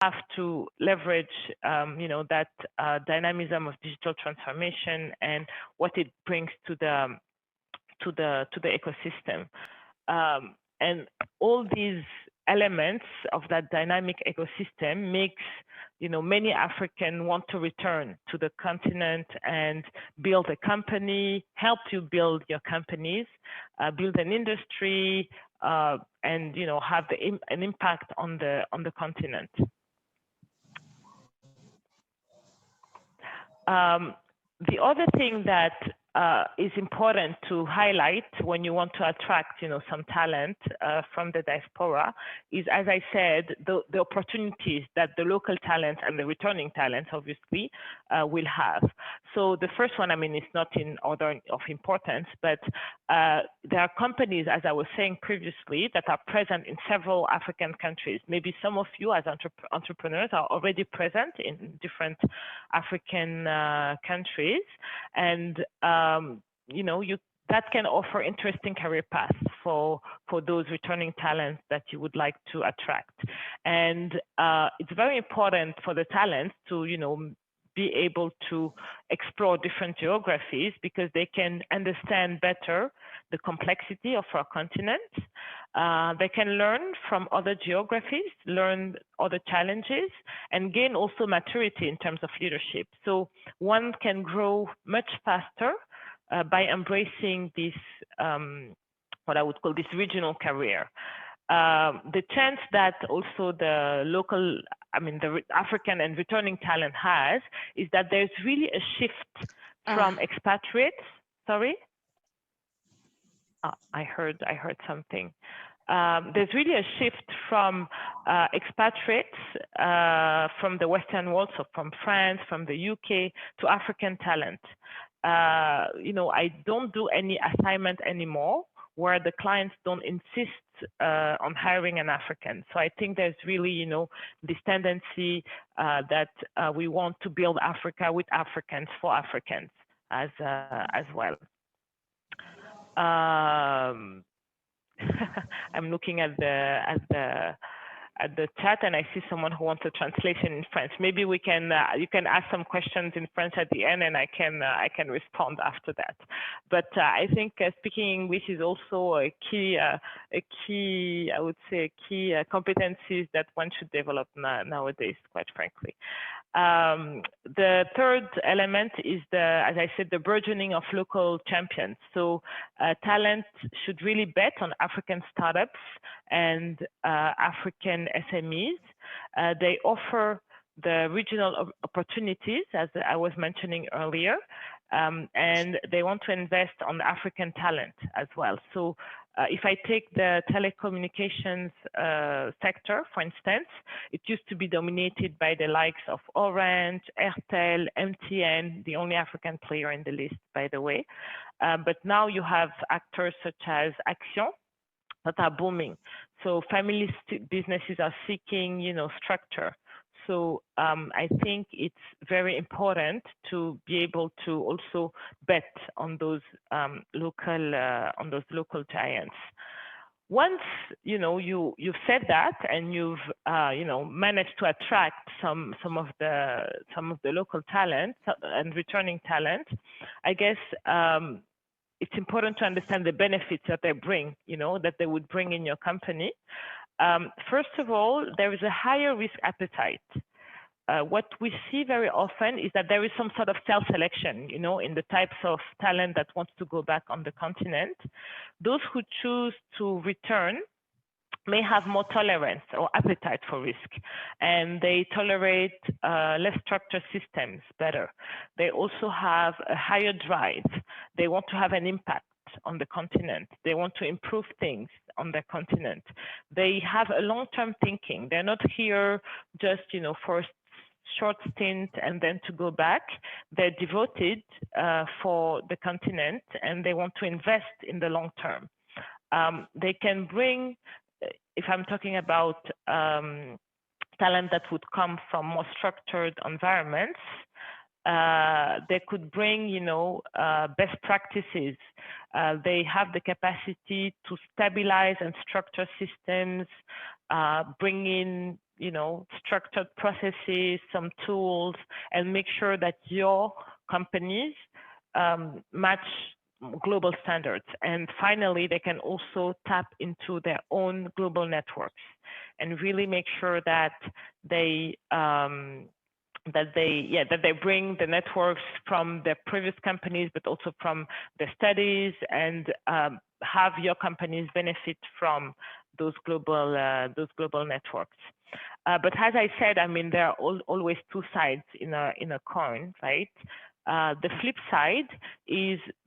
have to leverage, that dynamism of digital transformation and what it brings to the ecosystem. And all these elements of that dynamic ecosystem makes many Africans want to return to the continent and build a company, help you build your companies, build an industry, and have an impact on the continent. The other thing that is important to highlight when you want to attract, some talent from the diaspora is, as I said, the opportunities that the local talent and the returning talents obviously will have. So the first one, it's not in order of importance, but there are companies, as I was saying previously, that are present in several African countries. Maybe some of you as entrepreneurs are already present in different African countries, and that can offer interesting career paths for those returning talents that you would like to attract. And it's very important for the talents to, be able to explore different geographies because they can understand better the complexity of our continent. They can learn from other geographies, learn other challenges, and gain also maturity in terms of leadership. So one can grow much faster by embracing this, what I would call this regional career. The chance that also the local, the African and returning talent has is that there's really a shift from expatriates. Sorry? I heard something. There's really a shift from expatriates from the Western world, so from France, from the UK, to African talent. I don't do any assignment anymore where the clients don't insist on hiring an African. So I think there's really, this tendency that we want to build Africa with Africans for Africans as well. I'm looking at the chat, and I see someone who wants a translation in French. Maybe we can you can ask some questions in French at the end, and I can respond after that. But I think speaking English is also a key I would say competencies that one should develop nowadays, quite frankly. The third element is as I said, the burgeoning of local champions. So talent should really bet on African startups and African SMEs. They offer the regional opportunities, as I was mentioning earlier, and they want to invest on African talent as well. So if I take the telecommunications sector, for instance, it used to be dominated by the likes of Orange, Airtel, MTN, the only African player in the list, by the way. But now you have actors such as Action that are booming. So family businesses are seeking, structure. So I think it's very important to be able to also bet on those local giants. Once you've said that and you've managed to attract some of the local talent and returning talent, I guess it's important to understand the benefits that they bring, that they would bring in your company. First of all, there is a higher risk appetite. What we see very often is that there is some sort of self-selection, in the types of talent that wants to go back on the continent. Those who choose to return may have more tolerance or appetite for risk, and they tolerate less structured systems better. They also have a higher drive. They want to have an impact on the continent. They want to improve things on the continent. They have a long-term thinking. They're not here just, for a short stint and then to go back. They're devoted for the continent, and they want to invest in the long term. They can bring, if I'm talking about talent that would come from more structured environments, they could bring, best practices. They have the capacity to stabilize and structure systems, bring in, structured processes, some tools, and make sure that your companies match global standards. And finally, they can also tap into their own global networks and really make sure that they bring the networks from their previous companies, but also from the studies, and have your companies benefit from those global networks. But as I said, I mean, there are always two sides in a coin, right? The flip side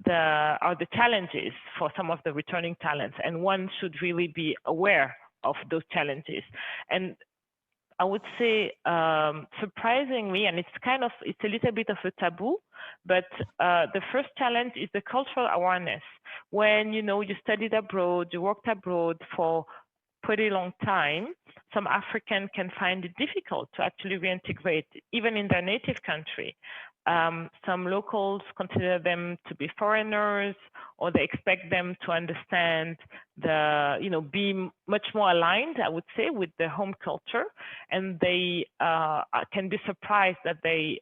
are the challenges for some of the returning talents, and one should really be aware of those challenges. And I would say, surprisingly, and it's a little bit of a taboo, but the first challenge is the cultural awareness. When you studied abroad, you worked abroad for pretty long time, some Africans can find it difficult to actually reintegrate, even in their native country. Some locals consider them to be foreigners, or they expect them to understand be much more aligned, I would say, with their home culture, and they can be surprised that they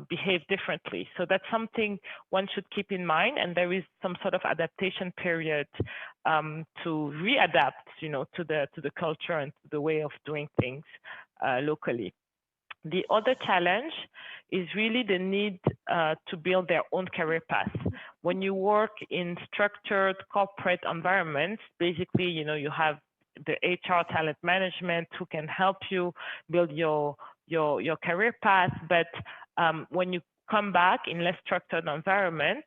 behave differently. So that's something one should keep in mind, and there is some sort of adaptation period to readapt, to the culture and to the way of doing things locally. The other challenge is really the need to build their own career path. When you work in structured corporate environments, basically, you have the HR talent management who can help you build your career path. But when you come back in less structured environment,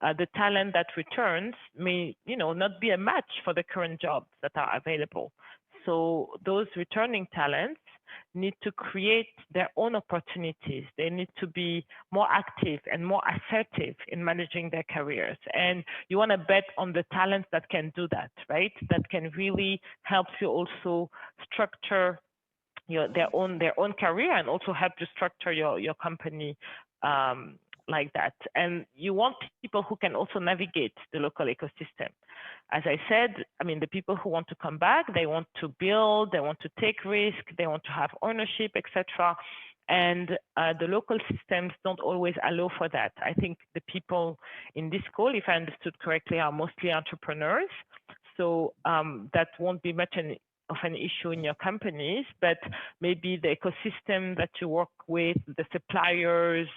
the talent that returns may, not be a match for the current jobs that are available. So those returning talents need to create their own opportunities. They need to be more active and more assertive in managing their careers. And you want to bet on the talents that can do that, right? That can really help you also structure their own career, and also help you structure your company like that. And you want people who can also navigate the local ecosystem. As I said, I mean, the people who want to come back, they want to build, they want to take risk, they want to have ownership, etc. And the local systems don't always allow for that. I think the people in this call, if I understood correctly, are mostly entrepreneurs. So that won't be much of an issue in your companies, but maybe the ecosystem that you work with, the suppliers,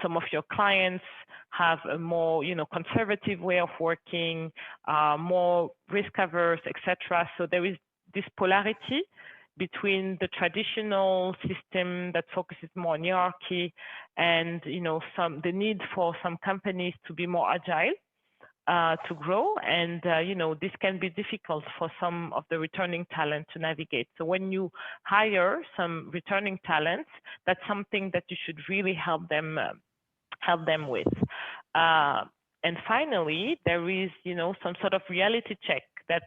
some of your clients have a more, conservative way of working, more risk averse, etc. So there is this polarity between the traditional system that focuses more on hierarchy and, the need for some companies to be more agile, to grow, and this can be difficult for some of the returning talent to navigate. So when you hire some returning talents, that's something that you should really help them with. And finally, there is some sort of reality check that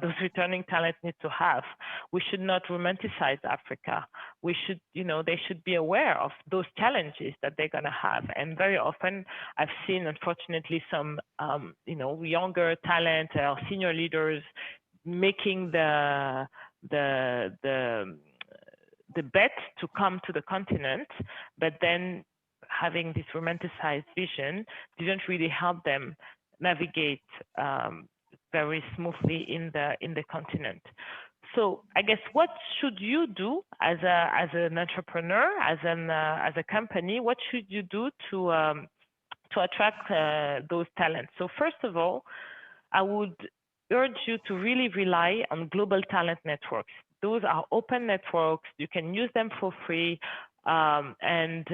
those returning talents need to have. We should not romanticize Africa. We should, they should be aware of those challenges that they're going to have. And very often, I've seen, unfortunately, some, younger talent or senior leaders making the bet to come to the continent, but then having this romanticized vision didn't really help them navigate very smoothly in the continent. So I guess, what should you do as an entrepreneur, as a company? What should you do to attract those talents? So first of all, I would urge you to really rely on global talent networks. Those are open networks. You can use them for free, and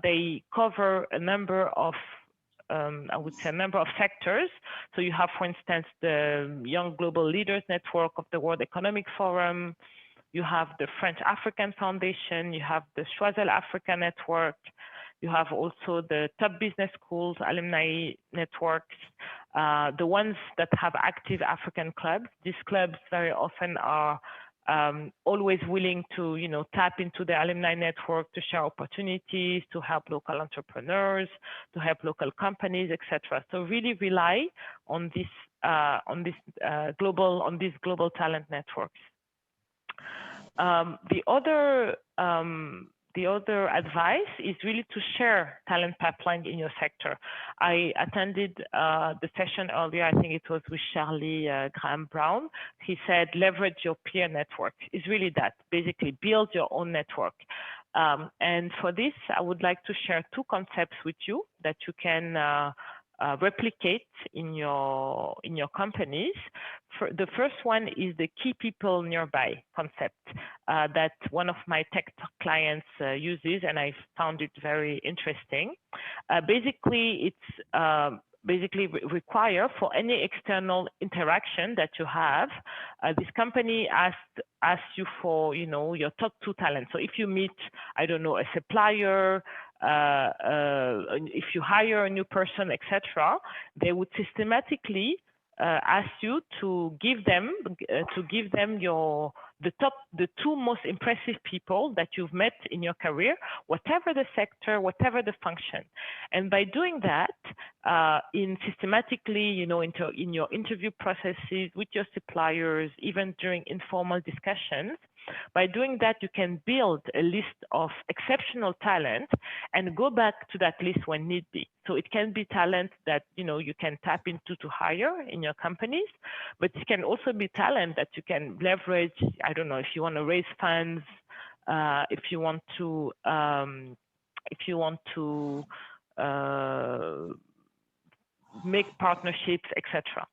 they cover a number of I would say a number of sectors. So you have, for instance, the Young Global Leaders Network of the World Economic Forum. You have the French African Foundation. You have the Choiseul Africa Network. You have also the Top Business Schools alumni networks, the ones that have active African clubs. These clubs very often are always willing to, tap into the alumni network to share opportunities, to help local entrepreneurs, to help local companies, etc. So really rely on these global talent networks. The other advice is really to share talent pipeline in your sector. I attended the session earlier, I think it was with Charlie Graham Brown. He said, leverage your peer network. It's really that, basically build your own network. And for this, I would like to share two concepts with you that you can replicate in your companies. The first one is the key people nearby concept that one of my tech clients uses, and I found it very interesting. Basically, it's basically require for any external interaction that you have, this company asks you for, you know, your top 2 talents. So if you meet, I don't know, a supplier, if you hire a new person, etc., they would systematically ask you to give them the 2 most impressive people that you've met in your career, whatever the sector, whatever the function. And by doing that, in systematically, you know, in your interview processes with your suppliers, even during informal discussions, by doing that, you can build a list of exceptional talent and go back to that list when need be. So it can be talent that, you know, you can tap into to hire in your companies, but it can also be talent that you can leverage. I don't know, if you want to raise funds, if you want to make partnerships, etc.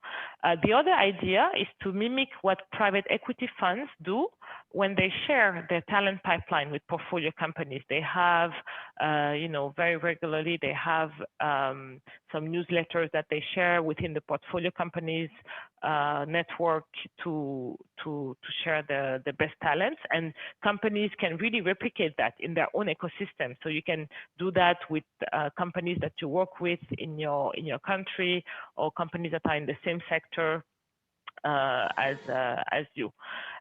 The other idea is to mimic what private equity funds do when they share their talent pipeline with portfolio companies. They have, you know, very regularly, they have some newsletters that they share within the portfolio companies network to share the best talents, and companies can really replicate that in their own ecosystem. So you can do that with companies that you work with in your country, or companies that are in the same sector as you.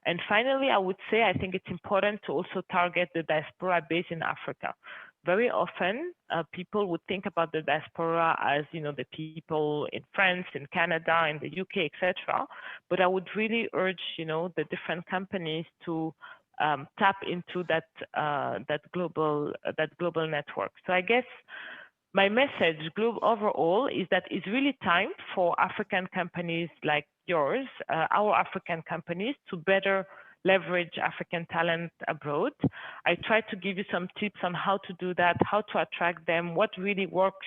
And finally, I would say, I think it's important to also target the diaspora base in Africa. Very often, people would think about the diaspora as, you know, the people in France, in Canada, in the UK, etc. But I would really urge, you know, the different companies to tap into that global network. So I guess my message overall is that it's really time for African companies like yours, our African companies, to better leverage African talent abroad. I tried to give you some tips on how to do that, how to attract them, what really works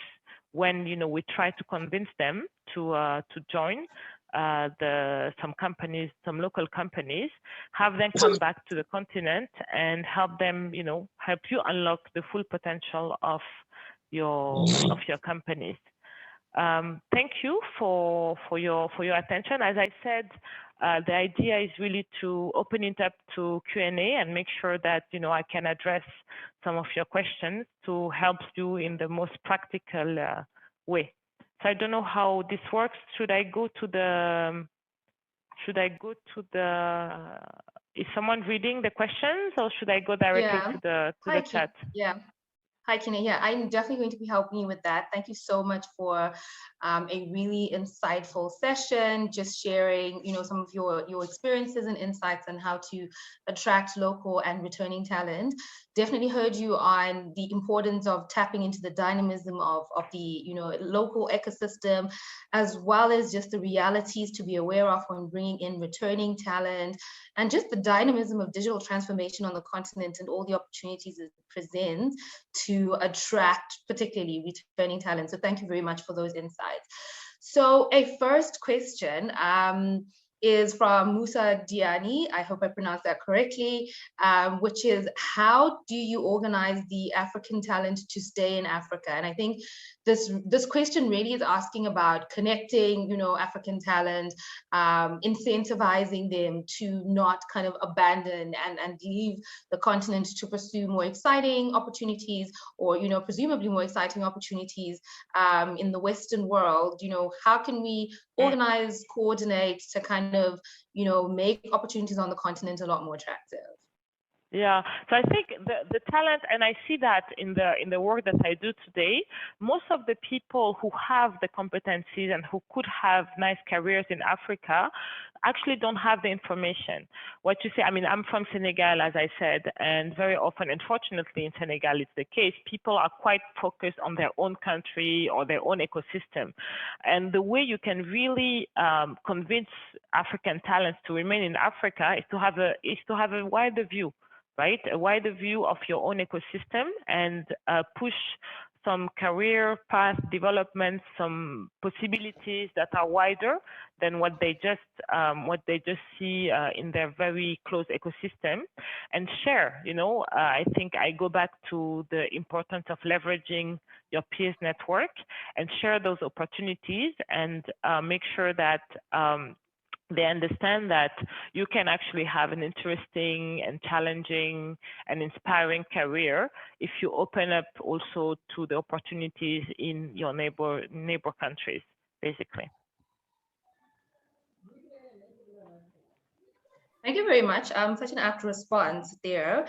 when, you know, we try to convince them to join some companies, some local companies, have them come back to the continent and help them, you know, help you unlock the full potential of your companies. Thank you for your attention. As I said, the idea is really to open it up to Q&A and make sure that, you know, I can address some of your questions to help you in the most practical way. So I don't know how this works. Should I go to the? Is someone reading the questions, or should I go directly to the chat? Yeah. Hi, Kiné. Yeah, I'm definitely going to be helping you with that. Thank you so much for a really insightful session, just sharing, you know, some of your experiences and insights on how to attract local and returning talent. Definitely heard you on the importance of tapping into the dynamism of the, you know, local ecosystem, as well as just the realities to be aware of when bringing in returning talent, and just the dynamism of digital transformation on the continent and all the opportunities it presents to attract particularly returning talent. So thank you very much for those insights. So a first question is from Musa Diani, I hope I pronounced that correctly, which is, how do you organize the African talent to stay in Africa? And I think this question really is asking about connecting, you know, African talent, incentivizing them to not kind of abandon and leave the continent to pursue more exciting opportunities, or, you know, presumably more exciting opportunities in the Western world. You know, how can we organize, coordinate to kind of, you know, make opportunities on the continent a lot more attractive? Yeah, so I think the talent, and I see that in the work that I do today, most of the people who have the competencies and who could have nice careers in Africa actually don't have the information. What you say, I mean, I'm from Senegal, as I said, and very often, unfortunately, in Senegal, it's the case. People are quite focused on their own country or their own ecosystem, and the way you can really convince African talents to remain in Africa is to have a wider view, right? A wider view of your own ecosystem, and push some career path development, some possibilities that are wider than what they just see in their very close ecosystem, and share. I think I go back to the importance of leveraging your peers network and share those opportunities, and make sure that they understand that you can actually have an interesting and challenging and inspiring career if you open up also to the opportunities in your neighbor countries, basically. Thank you very much. Such an apt response there.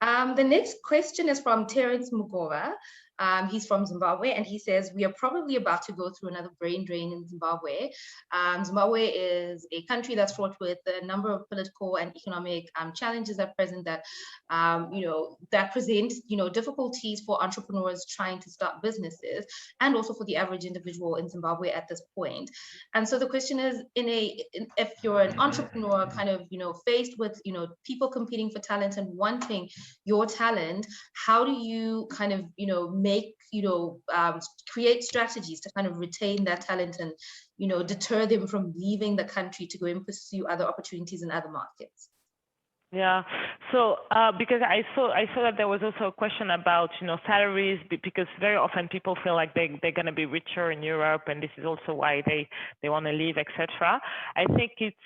The next question is from Terence Mugova. He's from Zimbabwe, and he says, we are probably about to go through another brain drain in Zimbabwe. Zimbabwe is a country that's fraught with a number of political and economic challenges at present that, that present, difficulties for entrepreneurs trying to start businesses, and also for the average individual in Zimbabwe at this point. And so the question is, if you're an entrepreneur kind of, faced with, people competing for talent and wanting your talent, how do you kind of, make, create strategies to kind of retain that talent and, deter them from leaving the country to go and pursue other opportunities in other markets? Yeah, so because I saw that there was also a question about salaries, because very often people feel like they're going to be richer in Europe, and this is also why they want to leave, etc. I think it's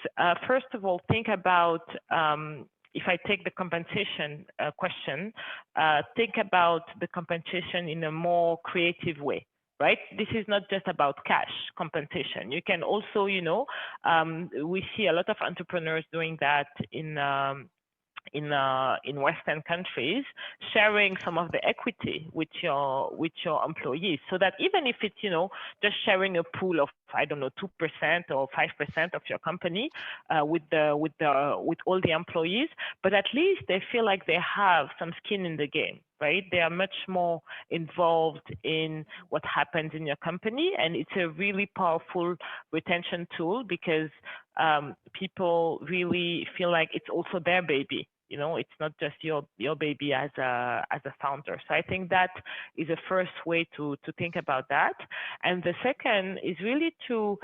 first of all, think about, if I take the compensation question, think about the compensation in a more creative way. Right? This is not just about cash compensation. You can also, we see a lot of entrepreneurs doing that in Western countries, sharing some of the equity with your employees, so that even if it's just sharing a pool of, I don't know, 2% or 5% of your company with all the employees, but at least they feel like they have some skin in the game. Right? They are much more involved in what happens in your company, and it's a really powerful retention tool, because people really feel like it's also their baby. It's not just your baby as a founder. So I think that is a first way to think about that. And the second is really to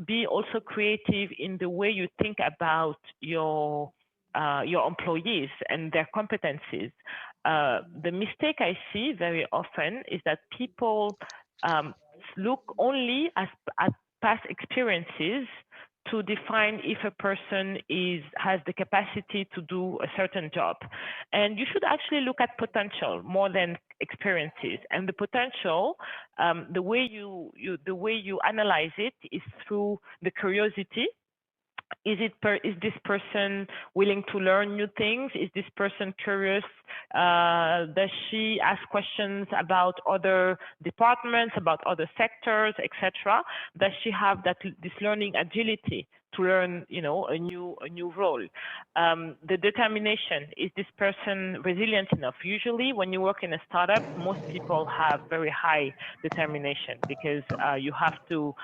be also creative in the way you think about your employees and their competencies. The mistake I see very often is that people look only at past experiences to define if a person has the capacity to do a certain job. And you should actually look at potential more than experiences. And the potential, the way you analyze it is through the curiosity. Is this person willing to learn new things? Is this person curious? Does she ask questions about other departments, about other sectors, etc.? Does she have this learning agility to learn, a new role? The determination, is this person resilient enough? Usually, when you work in a startup, most people have very high determination, because you have to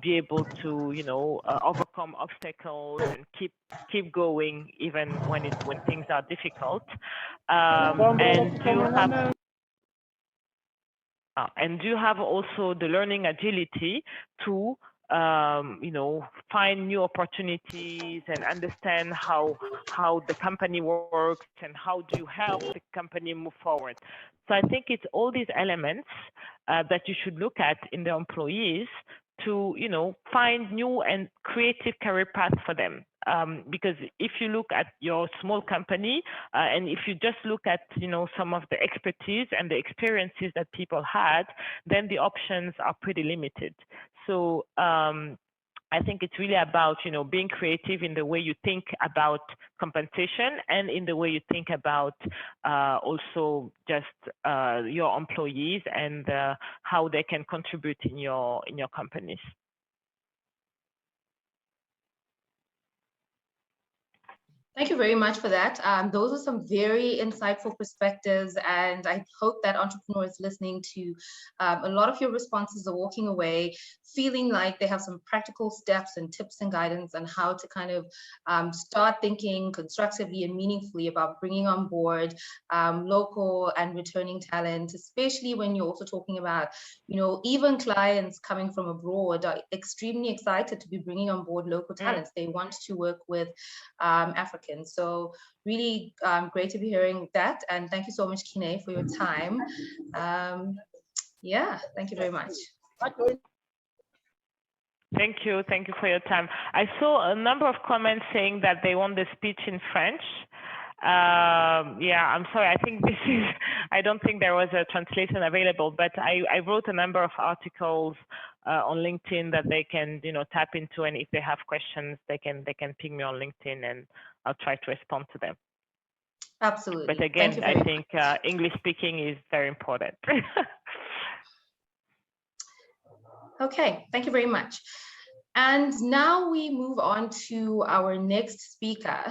be able to, overcome obstacles and keep going even when things are difficult. And do you have also the learning agility to find new opportunities and understand how the company works, and how do you help the company move forward? So I think it's all these elements that you should look at in the employees to find new and creative career paths for them. Because if you look at your small company, and if you just look at some of the expertise and the experiences that people had, then the options are pretty limited. So I think it's really about, being creative in the way you think about compensation and in the way you think about also just your employees and how they can contribute in your companies. Thank you very much for that. Those are some very insightful perspectives, and I hope that entrepreneurs listening to a lot of your responses are walking away feeling like they have some practical steps and tips and guidance on how to kind of start thinking constructively and meaningfully about bringing on board local and returning talent, especially when you're also talking about, even clients coming from abroad are extremely excited to be bringing on board local talents. They want to work with Africans. So really great to be hearing that. And thank you so much, Kiné, for your time. Yeah, thank you very much. Thank you. Thank you for your time. I saw a number of comments saying that they want the speech in French. Yeah, I'm sorry. I think I don't think there was a translation available, but I wrote a number of articles on LinkedIn that they can, tap into, and if they have questions, they can ping me on LinkedIn, and I'll try to respond to them. Absolutely. But again, I think English speaking is very important. Okay, thank you very much. And now we move on to our next speaker.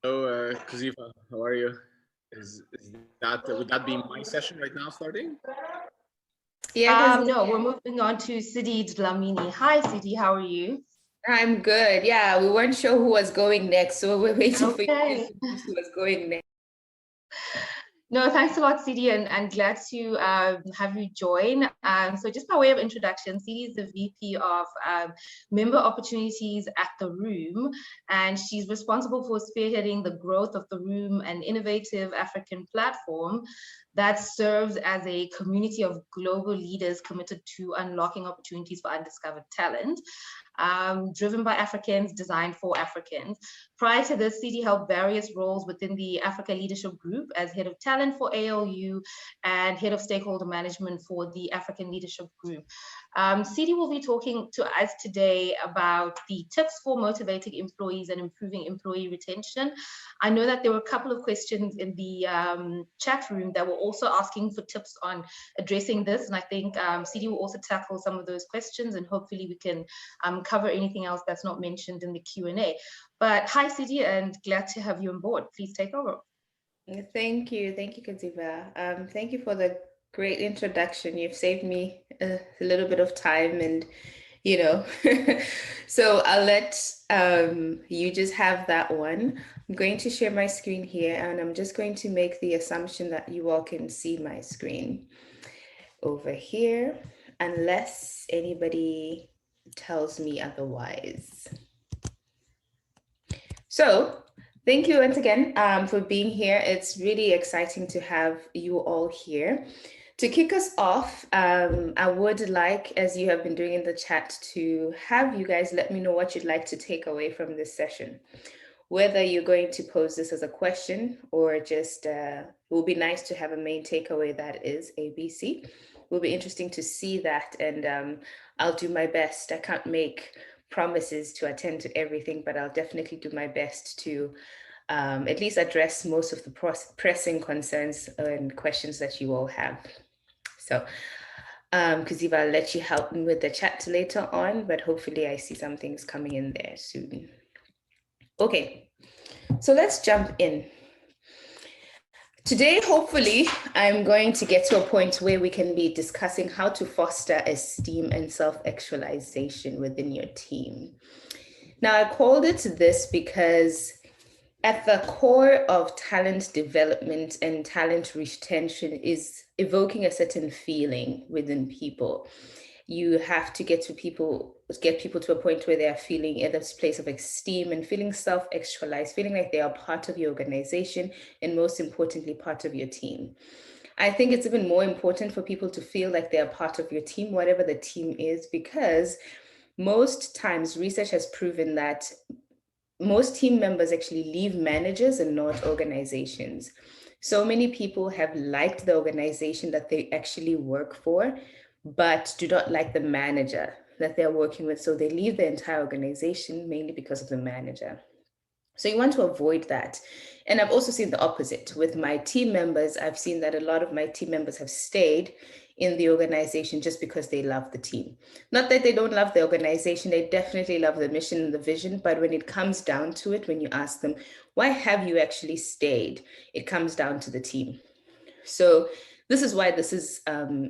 Hello, Kuziva, how are you? Would that be my session right now starting? Yeah. No, we're moving on to Sidee Dlamini. Hi, Sidee, how are you? I'm good. Yeah, we weren't sure who was going next, so we're waiting for you to who was going next. No, thanks a lot, Sidee, and glad to have you join. So just by way of introduction, Sidee is the VP of Member Opportunities at The Room, and she's responsible for spearheading the growth of The Room, an innovative African platform that serves as a community of global leaders committed to unlocking opportunities for undiscovered talent. Driven by Africans, designed for Africans. Prior to this, Sidee held various roles within the Africa Leadership Group as head of talent for ALU and head of stakeholder management for the African Leadership Group. Sidee will be talking to us today about the tips for motivating employees and improving employee retention. I know that there were a couple of questions in the chat room that were also asking for tips on addressing this, and I think Sidee will also tackle some of those questions, and hopefully we can cover anything else that's not mentioned in the Q&A. But hi, Sidee, and glad to have you on board. Please take over. Thank you, Kuziva. Thank you for the great introduction. You've saved me a little bit of time, and so I'll let you just have that one. I'm going to share my screen here, and I'm just going to make the assumption that you all can see my screen over here, unless anybody tells me otherwise. So thank you once again for being here. It's really exciting to have you all here. To kick us off, I would like, as you have been doing in the chat, to have you guys let me know what you'd like to take away from this session. Whether you're going to pose this as a question or just, it will be nice to have a main takeaway that is ABC. It will be interesting to see that, and I'll do my best. I can't make promises to attend to everything, but I'll definitely do my best to at least address most of the pressing concerns and questions that you all have. So, Kuziva, I'll let you help me with the chat later on, but hopefully I see some things coming in there soon. Okay, so let's jump in. Today, hopefully, I'm going to get to a point where we can be discussing how to foster esteem and self-actualization within your team. Now, I called it this because at the core of talent development and talent retention is evoking a certain feeling within people. You have to get people to a point where they are feeling at this place of esteem and feeling self-actualized, feeling like they are part of your organization, and most importantly, part of your team. I think it's even more important for people to feel like they are part of your team, whatever the team is, because most times research has proven that most team members actually leave managers and not organizations. So many people have liked the organization that they actually work for, but do not like the manager that they're working with. So they leave the entire organization mainly because of the manager. So you want to avoid that. And I've also seen the opposite with my team members. I've seen that a lot of my team members have stayed in the organization just because they love the team. Not that they don't love the organization, they definitely love the mission and the vision, but when it comes down to it, when you ask them, why have you actually stayed? It comes down to the team. So this is why this is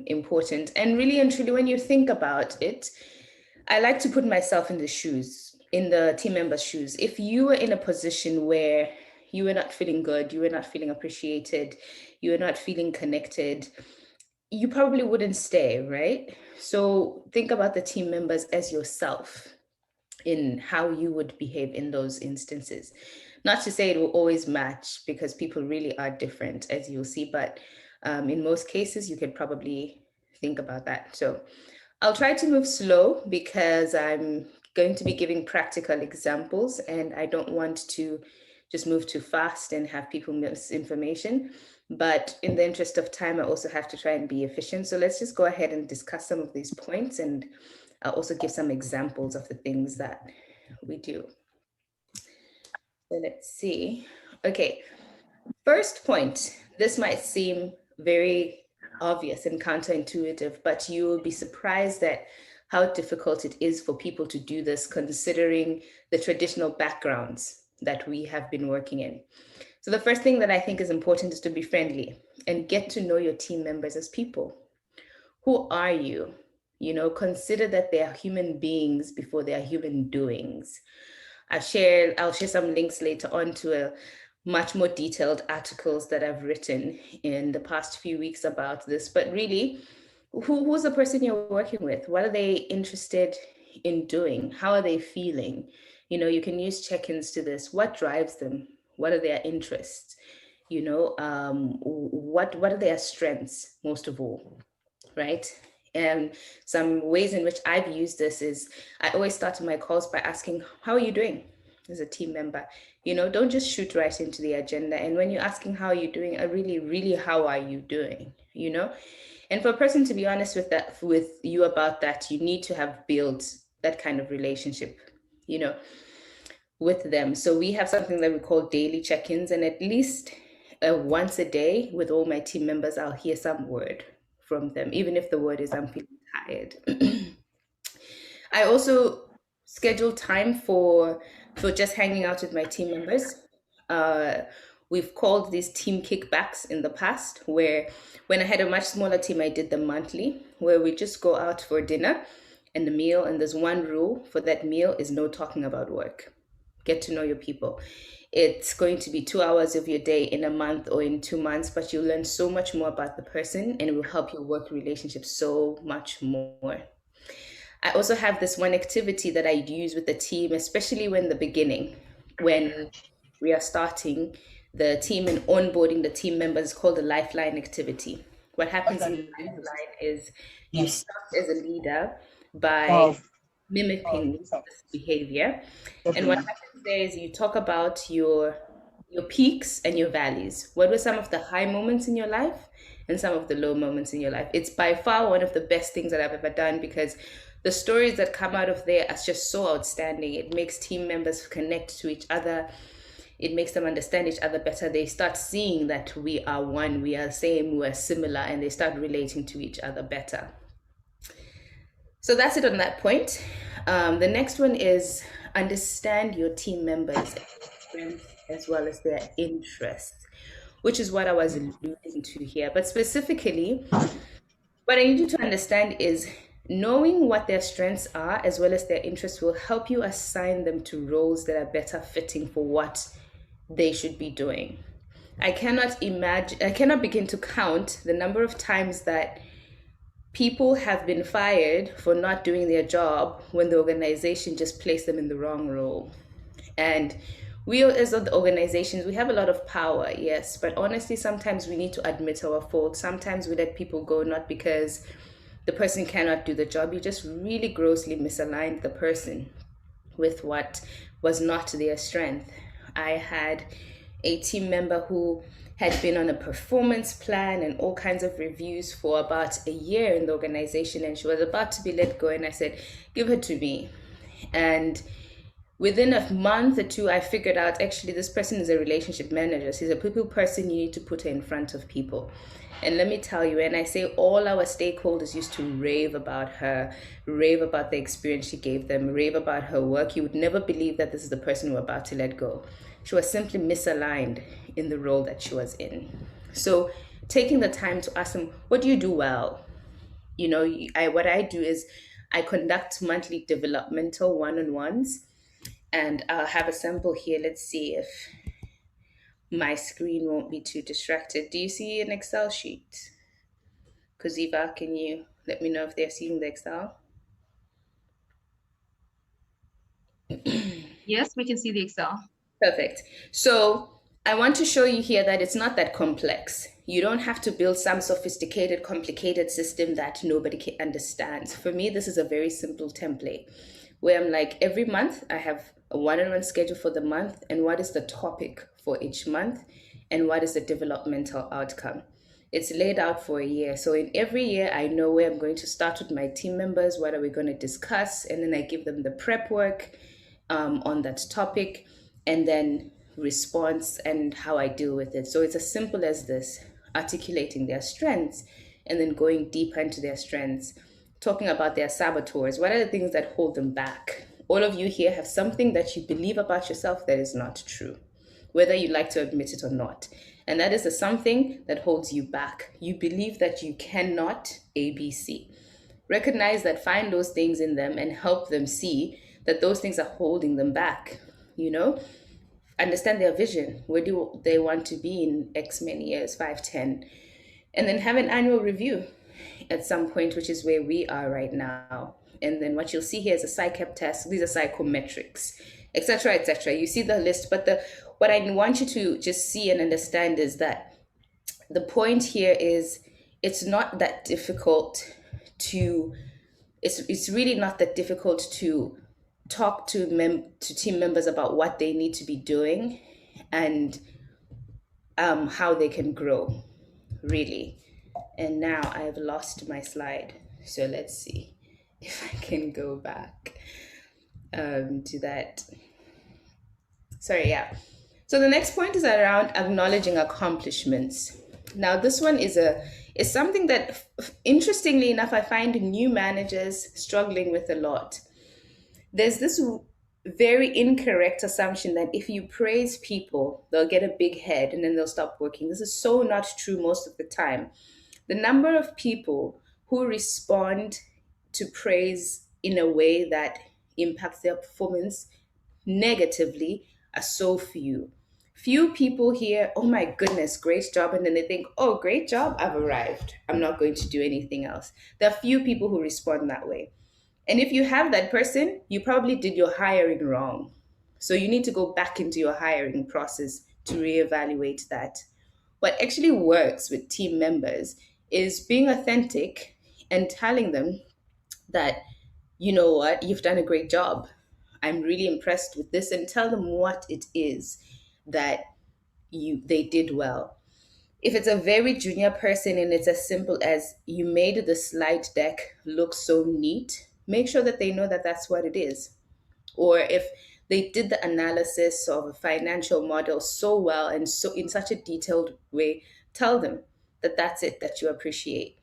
important. And really and truly, when you think about it, I like to put myself in the team member's shoes. If you were in a position where you were not feeling good, you were not feeling appreciated, you were not feeling connected, you probably wouldn't stay, right? So think about the team members as yourself in how you would behave in those instances. Not to say it will always match, because people really are different, as you'll see, but in most cases, you could probably think about that. So I'll try to move slow because I'm going to be giving practical examples, and I don't want to just move too fast and have people miss information. But in the interest of time, I also have to try and be efficient. So let's just go ahead and discuss some of these points, and I'll also give some examples of the things that we do. So let's see. Okay, first point. This might seem very obvious and counterintuitive, but you will be surprised at how difficult it is for people to do this, considering the traditional backgrounds that we have been working in. So the first thing that I think is important is to be friendly and get to know your team members as people. Who are you? You know, consider that they are human beings before they are human doings. I'll share some links later on to a much more detailed articles that I've written in the past few weeks about this. But really, who's the person you're working with? What are they interested in doing? How are they feeling? You know, you can use check-ins to this. What drives them? What are their interests? You know, what are their strengths, most of all, right? And some ways in which I've used this is I always start my calls by asking, how are you doing as a team member? You know, don't just shoot right into the agenda. And when you're asking how are you doing, really, how are you doing? You know, and for a person to be honest with you about that, you need to have built that kind of relationship, you know, with them. So we have something that we call daily check-ins, and at least once a day with all my team members, I'll hear some word from them, even if the word is I'm feeling tired. I also schedule time for just hanging out with my team members. We've called these team kickbacks in the past, where when I had a much smaller team, I did them monthly, where we just go out for dinner and a meal. And there's one rule for that meal is no talking about work. Get to know your people. It's going to be 2 hours of your day in a month or in 2 months, but you'll learn so much more about the person, and it will help your work relationship so much more. I also have this one activity that I use with the team, especially when we are starting the team and onboarding the team members, called the Lifeline activity. What happens in the Lifeline is you start as a leader by mimicking this behavior. And what happens there is you talk about your peaks and your valleys. What were some of the high moments in your life and some of the low moments in your life? It's by far one of the best things that I've ever done, because the stories that come out of there are just so outstanding. It makes team members connect to each other. It makes them understand each other better. They start seeing that we are one, we are the same, we are similar, and they start relating to each other better. So that's it on that point. The next one is understand your team members' strengths as well as their interests. which is what I was alluding to here. But specifically, what I need you to understand is knowing what their strengths are as well as their interests will help you assign them to roles that are better fitting for what they should be doing. I cannot begin to count the number of times that people have been fired for not doing their job when the organization just placed them in the wrong role. And we as the organizations, we have a lot of power, yes, but honestly, sometimes we need to admit our fault. Sometimes we let people go not because the person cannot do the job, you just really grossly misaligned the person with what was not their strength. I had a team member who had been on a performance plan and all kinds of reviews for about a year in the organization, and she was about to be let go, and I said, give her to me. And within a month or two, I figured out actually this person is a relationship manager. She's a people person. You need to put her in front of people. And let me tell you, and I say all our stakeholders used to rave about her, rave about the experience she gave them, rave about her work. You would never believe that this is the person we're about to let go. She was simply misaligned in the role that she was in. So taking the time to ask them, what do you do well? You know, what I do is I conduct monthly developmental one-on-ones. And I'll have a sample here. Let's see if my screen won't be too distracted. Do you see an Excel sheet? Kuziva, can you let me know if they're seeing the Excel? Yes, we can see the Excel. Perfect. So I want to show you here that it's not that complex. You don't have to build some sophisticated, complicated system that nobody understands. For me, this is a very simple template where I'm like, every month I have a one-on-one schedule for the month, and what is the topic for each month, and what is the developmental outcome. It's laid out for a year. So in every year, I know where I'm going to start with my team members, what are we going to discuss, and then I give them the prep work on that topic, and then response and how I deal with it. So it's as simple as this, articulating their strengths and then going deeper into their strengths, talking about their saboteurs. What are the things that hold them back? All of you here have something that you believe about yourself that is not true, whether you like to admit it or not. And that is the something that holds you back. You believe that you cannot ABC. Recognize that, find those things in them and help them see that those things are holding them back, you know? Understand their vision. Where do they want to be in X many years, 5, 10? And then have an annual review at some point, which is where we are right now. And then what you'll see here is a psych test. These are psychometrics, etc., etc. You see the list, but what I want you to just see and understand is that the point here is it's not that difficult to, it's really not that difficult to talk to team members about what they need to be doing and how they can grow, really. And now I've lost my slide. So let's see if I can go back to that. Sorry, yeah. So the next point is around acknowledging accomplishments. Now, this one is something that, interestingly enough, I find new managers struggling with a lot. There's this very incorrect assumption that if you praise people, they'll get a big head and then they'll stop working. This is so not true most of the time. The number of people who respond to praise in a way that impacts their performance negatively are so few. Few people hear, oh my goodness, great job. And then they think, oh, great job, I've arrived. I'm not going to do anything else. There are few people who respond that way. And if you have that person, you probably did your hiring wrong. So you need to go back into your hiring process to reevaluate that. What actually works with team members is being authentic and telling them that, you know what, you've done a great job. I'm really impressed with this, and tell them what it is that they did well. If it's a very junior person and it's as simple as you made the slide deck look so neat, make sure that they know that that's what it is. Or if they did the analysis of a financial model so well and so in such a detailed way, tell them that that's it, that you appreciate.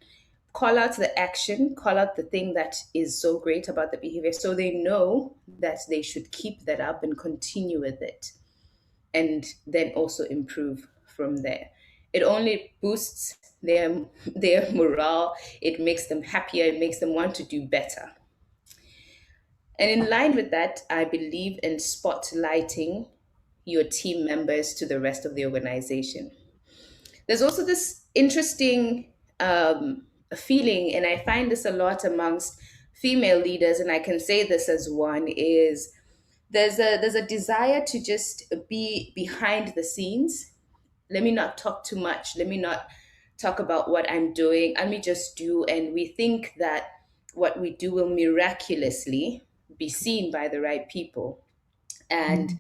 Call out the action, call out the thing that is so great about the behavior so they know that they should keep that up and continue with it. And then also improve from there. It only boosts their morale. It makes them happier. It makes them want to do better. And in line with that, I believe in spotlighting your team members to the rest of the organization. There's also this interesting feeling, and I find this a lot amongst female leaders, and I can say this as one, is there's a desire to just be behind the scenes. Let me not talk too much. Let me not talk about what I'm doing. Let me just do. And we think that what we do will miraculously be seen by the right people. And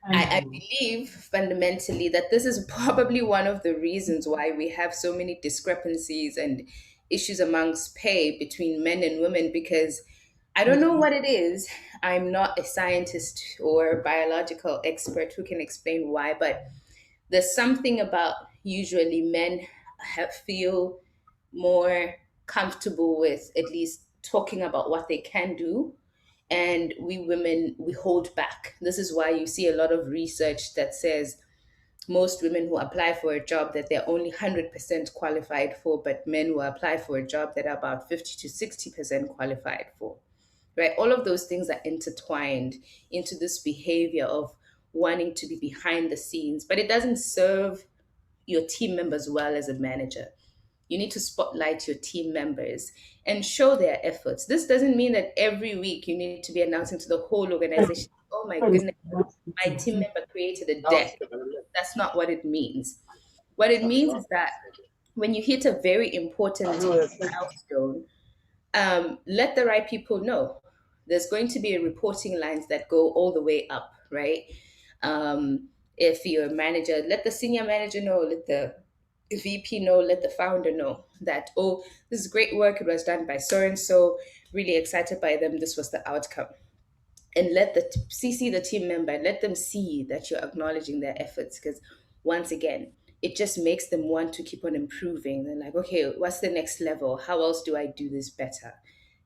I believe fundamentally that this is probably one of the reasons why we have so many discrepancies and issues amongst pay between men and women, because I don't know what it is. I'm not a scientist or biological expert who can explain why, but there's something about usually men feel more comfortable with at least talking about what they can do, and we women, we hold back. This is why you see a lot of research that says most women who apply for a job that they're only 100% qualified for, but men who apply for a job that are about 50 to 60% qualified for, right? All of those things are intertwined into this behavior of wanting to be behind the scenes, but it doesn't serve your team members well as a manager. You need to spotlight your team members and show their efforts. This doesn't mean that every week you need to be announcing to the whole organization, oh my goodness, my team member created a deck. That's not what it means. What it means is that when you hit a very important milestone, let the right people know. There's going to be reporting lines that go all the way up, right? If you're a manager, let the senior manager know, let the VP know, let the founder know that, oh, this is great work. It was done by so and so. Really excited by them. This was the outcome. And let the CC the team member, let them see that you're acknowledging their efforts. Because once again, it just makes them want to keep on improving. They're like, okay, what's the next level? How else do I do this better?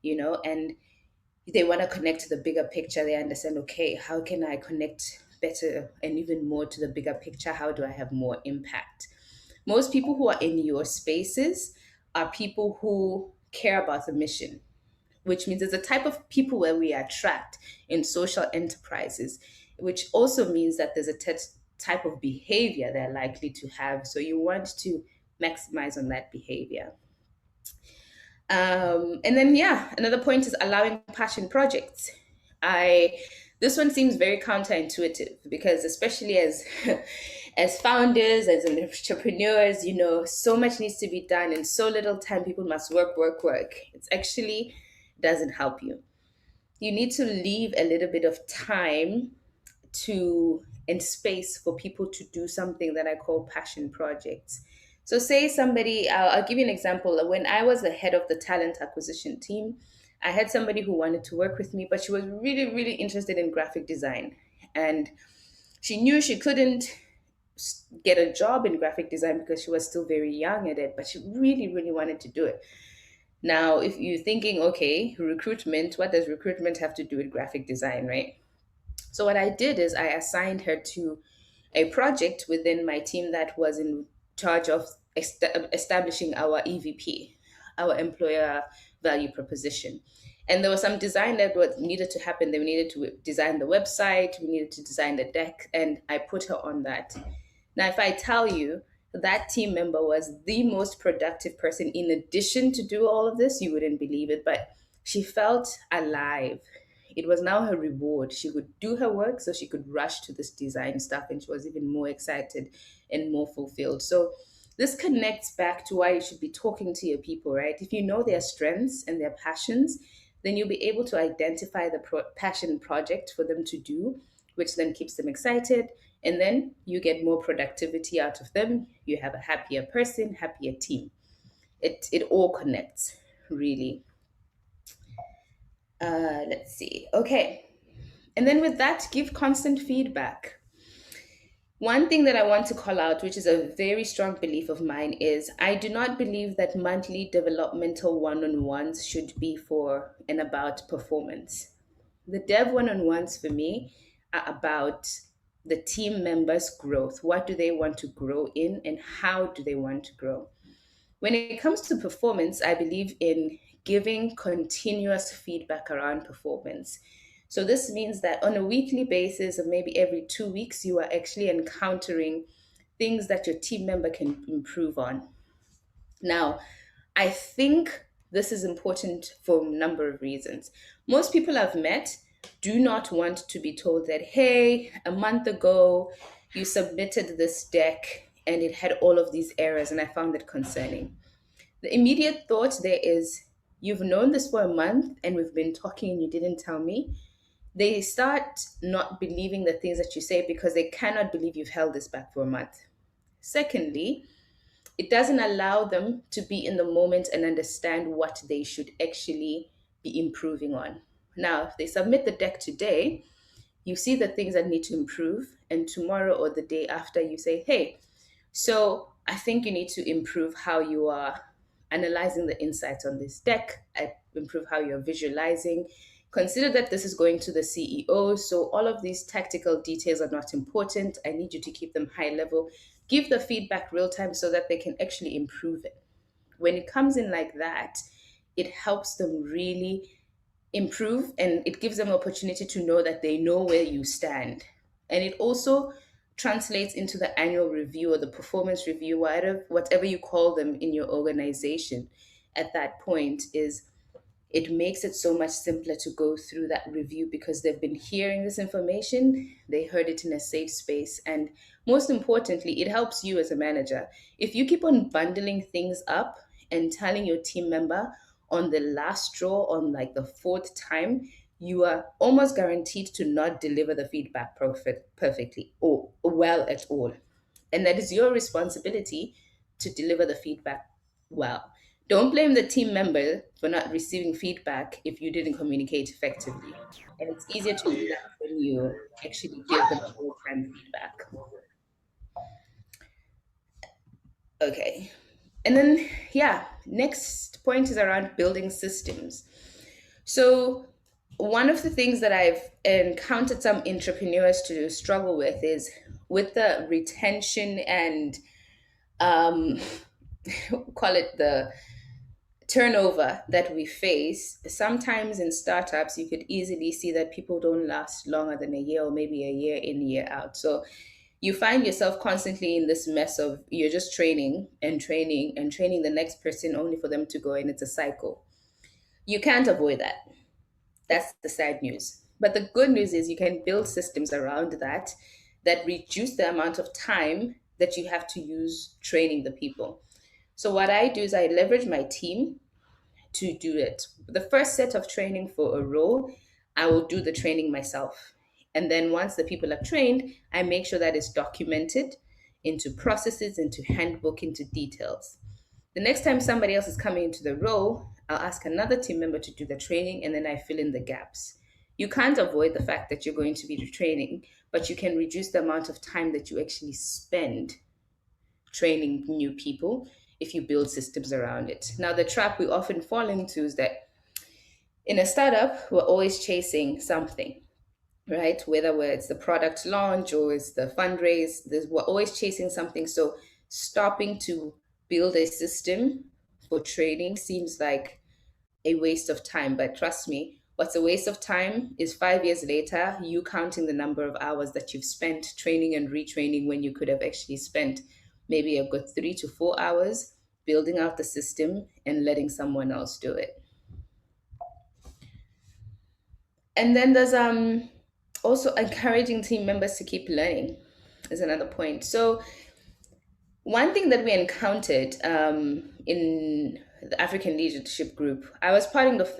And they want to connect to the bigger picture. They understand, okay, how can I connect better and even more to the bigger picture? How do I have more impact? Most people who are in your spaces are people who care about the mission, which means there's a type of people where we attract in social enterprises, which also means that there's a type of behavior they're likely to have. So you want to maximize on that behavior. And then, another point is allowing passion projects. This one seems very counterintuitive because, especially as as founders, as entrepreneurs, so much needs to be done in so little time. People must work. It's actually doesn't help you. You need to leave a little bit of time and space for people to do something that I call passion projects. So say somebody, I'll give you an example. When I was the head of the talent acquisition team, I had somebody who wanted to work with me, but she was really, really interested in graphic design. And she knew she couldn't get a job in graphic design because she was still very young at it, but she really, really wanted to do it. Now, if you're thinking, okay, recruitment, what does recruitment have to do with graphic design, right? So what I did is I assigned her to a project within my team that was in charge of establishing our EVP, our employer value proposition. And there was some design that needed to happen. They needed to design the website, we needed to design the deck, and I put her on that. Now, if I tell you that team member was the most productive person in addition to do all of this, you wouldn't believe it, but she felt alive. It was now her reward. She could do her work, so she could rush to this design stuff, and she was even more excited and more fulfilled. So this connects back to why you should be talking to your people, right? If you know their strengths and their passions, then you'll be able to identify the passion project for them to do, which then keeps them excited. And then you get more productivity out of them. You have a happier person, happier team. It all connects, really. Let's see. Okay. And then with that, give constant feedback. One thing that I want to call out, which is a very strong belief of mine, is I do not believe that monthly developmental one-on-ones should be for and about performance. The dev one-on-ones for me are about the team members' growth. What do they want to grow in, and how do they want to grow? When it comes to performance, I believe in giving continuous feedback around performance. So this means that on a weekly basis, or maybe every 2 weeks, you are actually encountering things that your team member can improve on. Now, I think this is important for a number of reasons. Most people I've met do not want to be told that, hey, a month ago, you submitted this deck and it had all of these errors, and I found it concerning. The immediate thought there is, you've known this for a month and we've been talking and you didn't tell me. They start not believing the things that you say because they cannot believe you've held this back for a month. Secondly, it doesn't allow them to be in the moment and understand what they should actually be improving on. Now, if they submit the deck today, you see the things that need to improve, and tomorrow or the day after you say, hey, so I think you need to improve how you are analyzing the insights on this deck, improve how you're visualizing. Consider that this is going to the CEO, so all of these tactical details are not important. I need you to keep them high level. Give the feedback real time so that they can actually improve it. When it comes in like that, it helps them really improve, and it gives them an opportunity to know that they know where you stand. And it also translates into the annual review or the performance review, whatever you call them in your organization. At that point, it makes it so much simpler to go through that review because they've been hearing this information, they heard it in a safe space, and most importantly, it helps you as a manager. If you keep on bundling things up and telling your team member on the last straw, on like the fourth time, you are almost guaranteed to not deliver the feedback perfectly or well at all. And that is your responsibility to deliver the feedback well. Don't blame the team member for not receiving feedback if you didn't communicate effectively. And it's easier to do that when you actually give them real-time feedback. Okay. And then, next point is around building systems. So one of the things that I've encountered some entrepreneurs to struggle with is with the retention and call it the turnover that we face. Sometimes in startups, you could easily see that people don't last longer than a year or maybe a year in, year out. So you find yourself constantly in this mess of you're just training and training and training the next person only for them to go, and it's a cycle. You can't avoid that. That's the sad news. But the good news is you can build systems around that reduce the amount of time that you have to use training the people. So what I do is I leverage my team to do it. The first set of training for a role, I will do the training myself. And then once the people are trained, I make sure that it's documented into processes, into handbook, into details. The next time somebody else is coming into the role, I'll ask another team member to do the training, and then I fill in the gaps. You can't avoid the fact that you're going to be training, but you can reduce the amount of time that you actually spend training new people if you build systems around it. Now, the trap we often fall into is that in a startup, we're always chasing something, right? Whether it's the product launch or it's the fundraise, we're always chasing something. So stopping to build a system for training seems like a waste of time. But trust me, what's a waste of time is 5 years later, you counting the number of hours that you've spent training and retraining when you could have actually spent maybe a good 3 to 4 hours building out the system and letting someone else do it. And then there's also encouraging team members to keep learning is another point. So one thing that we encountered in the African Leadership Group, I was part of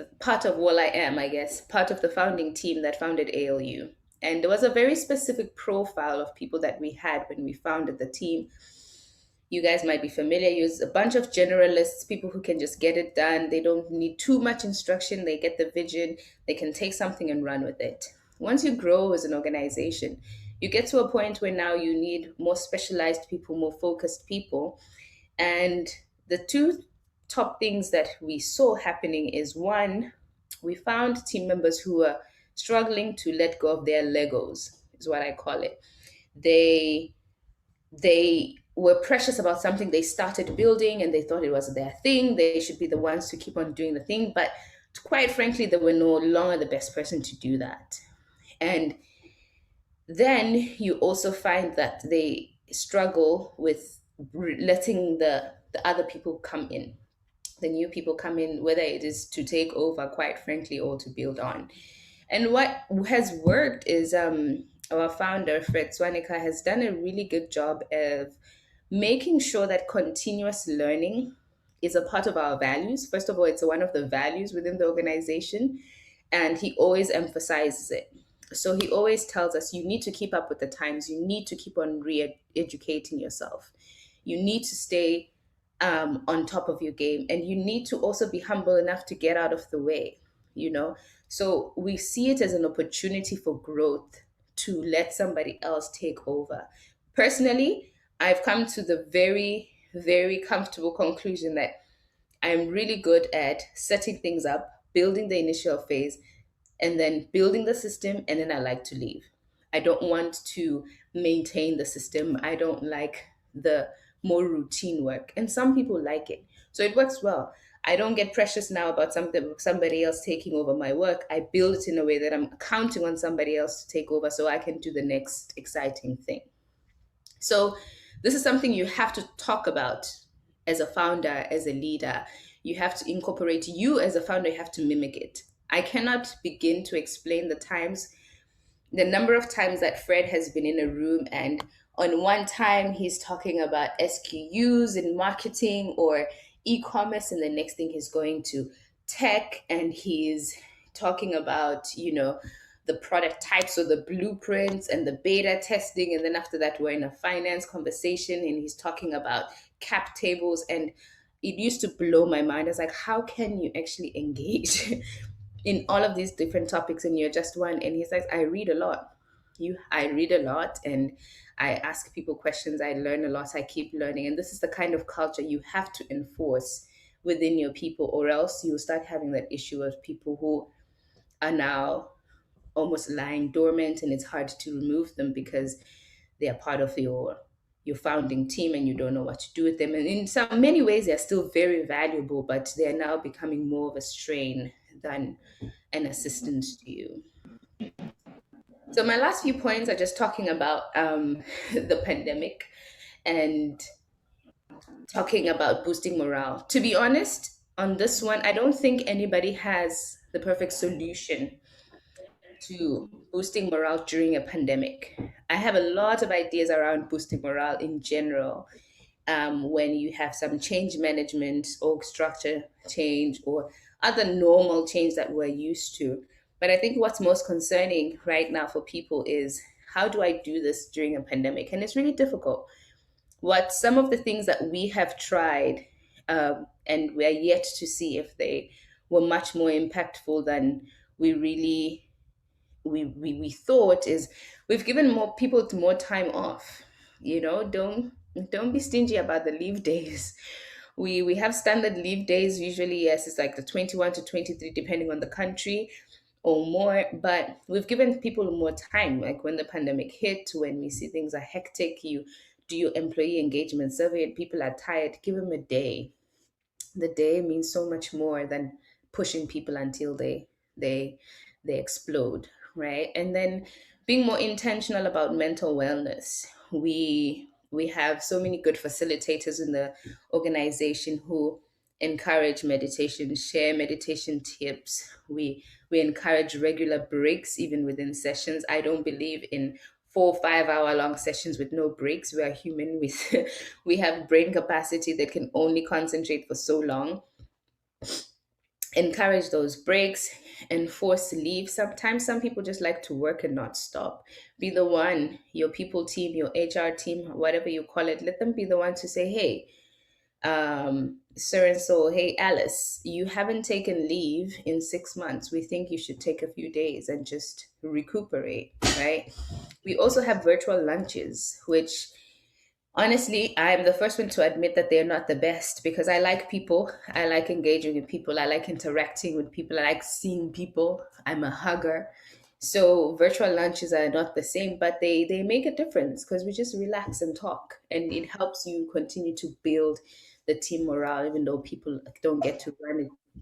the founding team that founded ALU. And there was a very specific profile of people that we had when we founded the team. You guys might be familiar, use a bunch of generalists, people who can just get it done. They don't need too much instruction. They get the vision. They can take something and run with it. Once you grow as an organization, you get to a point where now you need more specialized people, more focused people. And the two top things that we saw happening is, one, we found team members who were struggling to let go of their Legos, is what I call it. They were precious about something they started building and they thought it was their thing. They should be the ones to keep on doing the thing. But quite frankly, they were no longer the best person to do that. And then you also find that they struggle with letting the other people come in, the new people come in, whether it is to take over, quite frankly, or to build on. And what has worked is our founder, Fred Swanika, has done a really good job of making sure that continuous learning is a part of our values. First of all, it's one of the values within the organization, and he always emphasizes it. So he always tells us you need to keep up with the times, you need to keep on re educating yourself, you need to stay on top of your game, and you need to also be humble enough to get out of the way, you know. So we see it as an opportunity for growth to let somebody else take over. Personally, I've come to the very, very comfortable conclusion that I'm really good at setting things up, building the initial phase, and then building the system, and then I like to leave. I don't want to maintain the system. I don't like the more routine work. And some people like it. So it works well. I don't get precious now about somebody else taking over my work. I build it in a way that I'm counting on somebody else to take over so I can do the next exciting thing. So this is something you have to talk about as a founder, as a leader. You have to incorporate, you as a founder, you have to mimic it. I cannot begin to explain the number of times that Fred has been in a room and on one time he's talking about SQUs in marketing or e-commerce, and the next thing he's going to tech and he's talking about, the product types or the blueprints and the beta testing. And then after that, we're in a finance conversation and he's talking about cap tables. And it used to blow my mind. I was like, how can you actually engage in all of these different topics and you're just one? And he's like, I read a lot. I read a lot and I ask people questions. I learn a lot. I keep learning. And this is the kind of culture you have to enforce within your people, or else you'll start having that issue of people who are now almost lying dormant and it's hard to remove them because they are part of your founding team and you don't know what to do with them. And in many ways, they're still very valuable, but they're now becoming more of a strain than an assistance to you. So my last few points are just talking about the pandemic and talking about boosting morale. To be honest, on this one, I don't think anybody has the perfect solution to boosting morale during a pandemic. I have a lot of ideas around boosting morale in general. When you have some change management, org structure change, or other normal change that we're used to. But I think what's most concerning right now for people is, how do I do this during a pandemic? And it's really difficult. Some of the things that we have tried, and we're yet to see if they were much more impactful than we thought, is we've given more people more time off. Don't be stingy about the leave days. We have standard leave days usually. Yes, it's like the 21 to 23 depending on the country or more, but we've given people more time. Like when the pandemic hit, when we see things are hectic, you do your employee engagement survey and people are tired, give them a day. The day means so much more than pushing people until they explode, right? And then being more intentional about mental wellness. We have so many good facilitators in the organization who encourage meditation, share meditation tips. We encourage regular breaks even within sessions. I don't believe in 4 or 5 hour long sessions with no breaks. We are human. We have brain capacity that can only concentrate for so long. Encourage those breaks, enforce leave. Sometimes some people just like to work and not stop. Be the one, your people team, your HR team, whatever you call it, let them be the one to say, hey, sir and so, hey, Alice, you haven't taken leave in 6 months. We think you should take a few days and just recuperate, right? We also have virtual lunches, which honestly, I'm the first one to admit that they're not the best, because I like people. I like engaging with people. I like interacting with people. I like seeing people. I'm a hugger. So virtual lunches are not the same, but they make a difference because we just relax and talk, and it helps you continue to build the team morale, even though people don't get to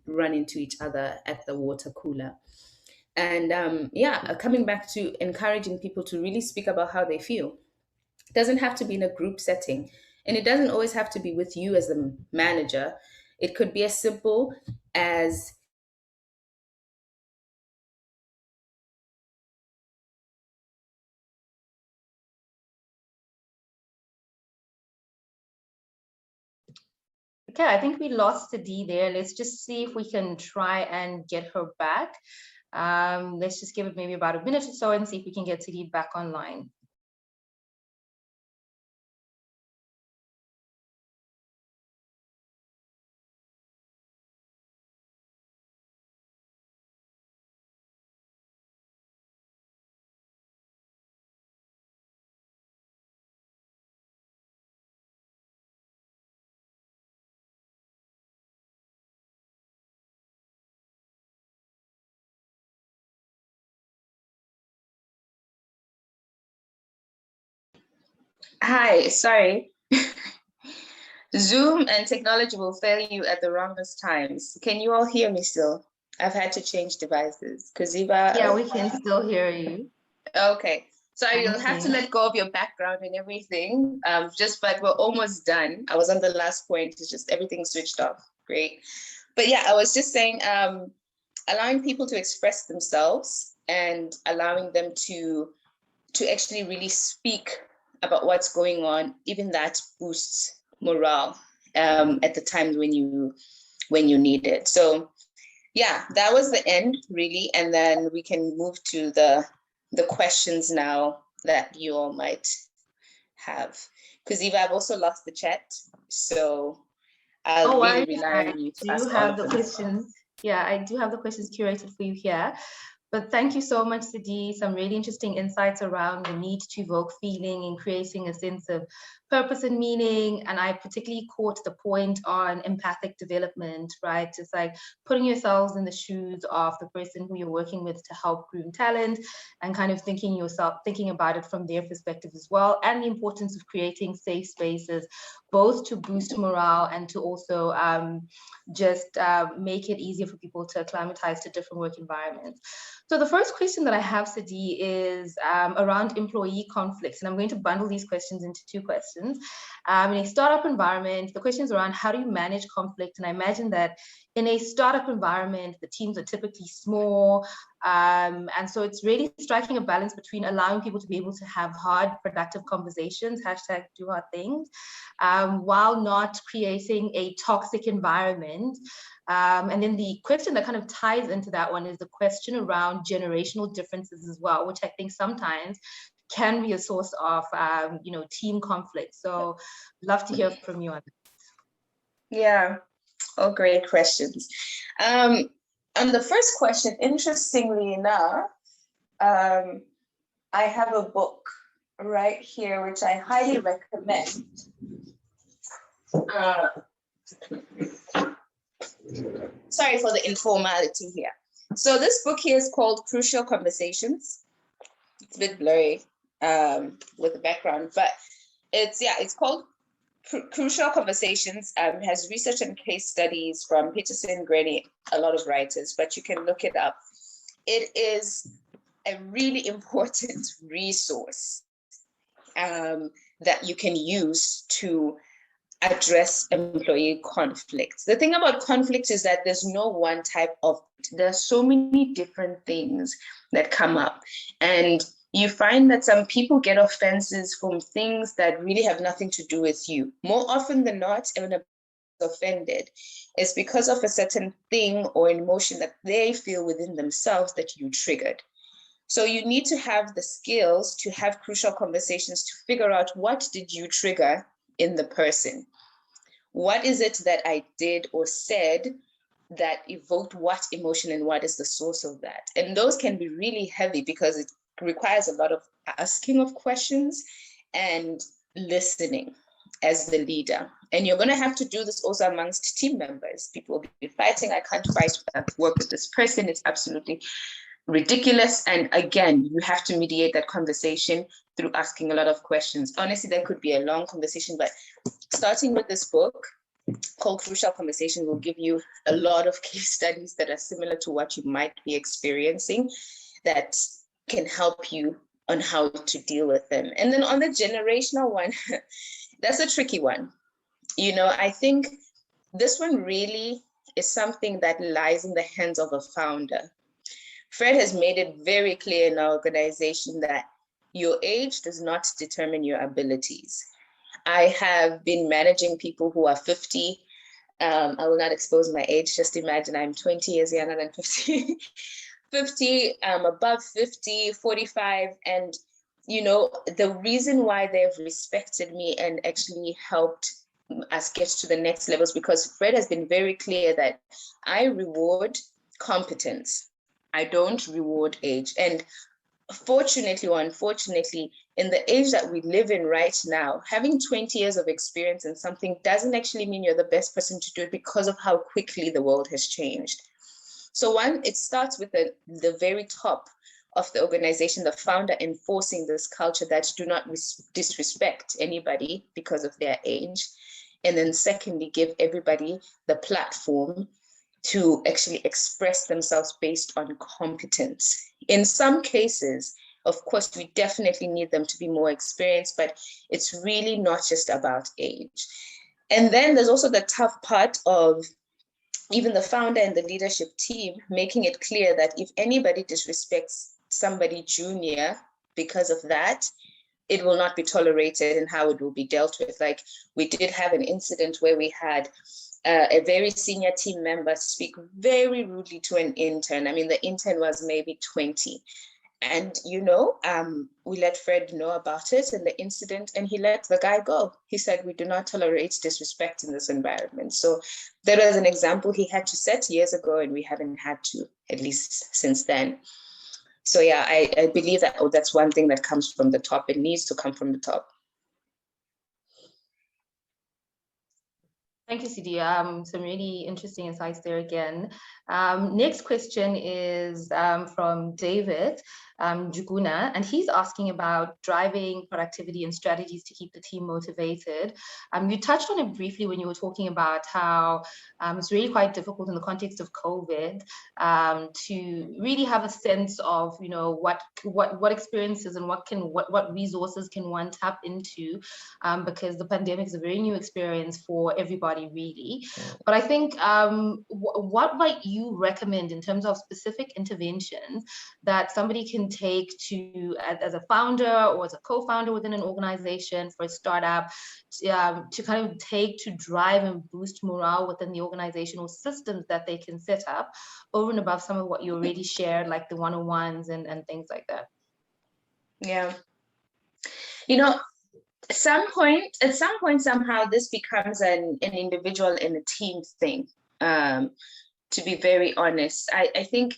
run into each other at the water cooler. And coming back to encouraging people to really speak about how they feel. It doesn't have to be in a group setting, and it doesn't always have to be with you as the manager. It could be as simple as Okay, I think we lost Sidee there. Let's just see if we can try and get her back. Let's just give it maybe about a minute or so and see if we can get Sidee back online. hi, sorry. Zoom and technology will fail you at the wrongest times. Can you all hear me still? I've had to change devices. Kuziva. Yeah, we can still hear you. Okay. Sorry, you'll Thank have to you. let go of your background and everything. But we're almost done. I was on the last point. It's just everything switched off. Great. But yeah, I was just saying, allowing people to express themselves and allowing them to actually really speak about what's going on, even that boosts morale at the times when you need it. So yeah, that was the end really, and then we can move to the questions now that you all might have. Kuziva, I've also lost the chat, so I'll really rely on you to ask all of them. Questions. Yeah, I do have the questions curated for you here. But thank you so much, Sidee. Some really interesting insights around the need to evoke feeling and creating a sense of purpose and meaning. And I particularly caught the point on empathic development, right? It's like putting yourselves in the shoes of the person who you're working with to help groom talent, and kind of thinking about it from their perspective as well. And the importance of creating safe spaces, both to boost morale and to also make it easier for people to acclimatize to different work environments. So the first question that I have, Sidee, is around employee conflicts. And I'm going to bundle these questions into two questions. In a startup environment, the question is around how do you manage conflict? And I imagine that in a startup environment, the teams are typically small. And so it's really striking a balance between allowing people to be able to have hard, productive conversations, #do hard things, while not creating a toxic environment. And then the question that kind of ties into that one is the question around generational differences as well, which I think sometimes can be a source of, team conflict. So love to hear from you on that. Yeah, all great questions. On the first question, interestingly enough, I have a book right here, which I highly recommend. Sorry for the informality here. So this book here is called Crucial Conversations. It's a bit blurry with the background, but it's called Crucial Conversations. It has research and case studies from Peterson, Graney, a lot of writers, but you can look it up. It is a really important resource that you can use to address employee conflicts. The thing about conflicts is that there's no one type of, there's so many different things that come up. And you find that some people get offenses from things that really have nothing to do with you. More often than not, when a offended, it's because of a certain thing or emotion that they feel within themselves that you triggered. So you need to have the skills to have crucial conversations to figure out, what did you trigger in the person? What is it that I did or said that evoked what emotion, and what is the source of that? And those can be really heavy because it requires a lot of asking of questions and listening as the leader. And you're going to have to do this also amongst team members. People will be fighting. I can't work with this person. It's absolutely ridiculous. And again, you have to mediate that conversation through asking a lot of questions. Honestly, that could be a long conversation, but starting with this book called Crucial Conversation will give you a lot of case studies that are similar to what you might be experiencing that can help you on how to deal with them. And then on the generational one, that's a tricky one. You know, I think this one really is something that lies in the hands of a founder. Fred has made it very clear in our organization that your age does not determine your abilities. I have been managing people who are 50. I will not expose my age. Just imagine I'm 20 years younger than 50. 50, above 50, 45. And, you know, the reason why they've respected me and actually helped us get to the next level is because Fred has been very clear that I reward competence. I don't reward age. And fortunately or unfortunately, in the age that we live in right now, having 20 years of experience in something doesn't actually mean you're the best person to do it because of how quickly the world has changed. So one, it starts with the very top of the organization, the founder enforcing this culture that do not disrespect anybody because of their age. And then secondly, give everybody the platform to actually express themselves based on competence. In some cases, of course, we definitely need them to be more experienced, but it's really not just about age. And then there's also the tough part of even the founder and the leadership team making it clear that if anybody disrespects somebody junior because of that, it will not be tolerated and how it will be dealt with. Like we did have an incident where we had a very senior team member speak very rudely to an intern. I mean, the intern was maybe 20. And, you know, we let Fred know about it and the incident, and he let the guy go. He said, we do not tolerate disrespect in this environment. So that was an example he had to set years ago, and we haven't had to, at least since then. So yeah, I believe that that's one thing that comes from the top. It needs to come from the top. Thank you, Sidee. Some really interesting insights there again. Next question is from David Juguna, and he's asking about driving productivity and strategies to keep the team motivated. You touched on it briefly when you were talking about how it's really quite difficult in the context of COVID to really have a sense of, you know, what experiences and what resources can one tap into, because the pandemic is a very new experience for everybody, really. But I think what might you recommend in terms of specific interventions that somebody can take to, as a founder or as a co-founder within an organization for a startup, to kind of take to drive and boost morale within the organizational systems that they can set up over and above some of what you already shared, like the one-on-ones and things like that? Yeah. You know, at some point, somehow this becomes an individual and a team thing. To be very honest, I think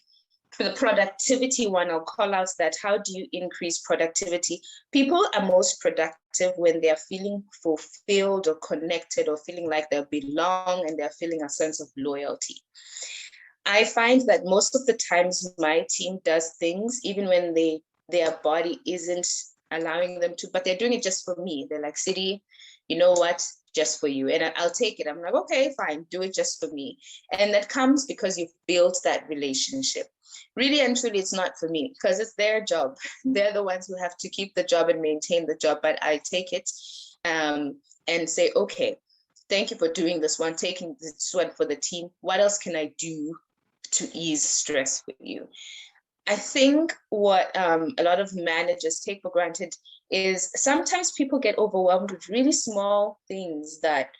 for the productivity one, I'll call out that how do you increase productivity? People are most productive when they are feeling fulfilled or connected or feeling like they belong and they're feeling a sense of loyalty. I find that most of the times my team does things even when their body isn't allowing them to, but they're doing it just for me. They're like, Sidee, you know what? Just for you. And I'll take it. I'm like, okay, fine, do it just for me. And that comes because you've built that relationship. Really and truly, it's not for me because it's their job. They're the ones who have to keep the job and maintain the job, but I take it and say, okay, thank you for doing this one, taking this one for the team. What else can I do to ease stress for you? I think what a lot of managers take for granted is sometimes people get overwhelmed with really small things that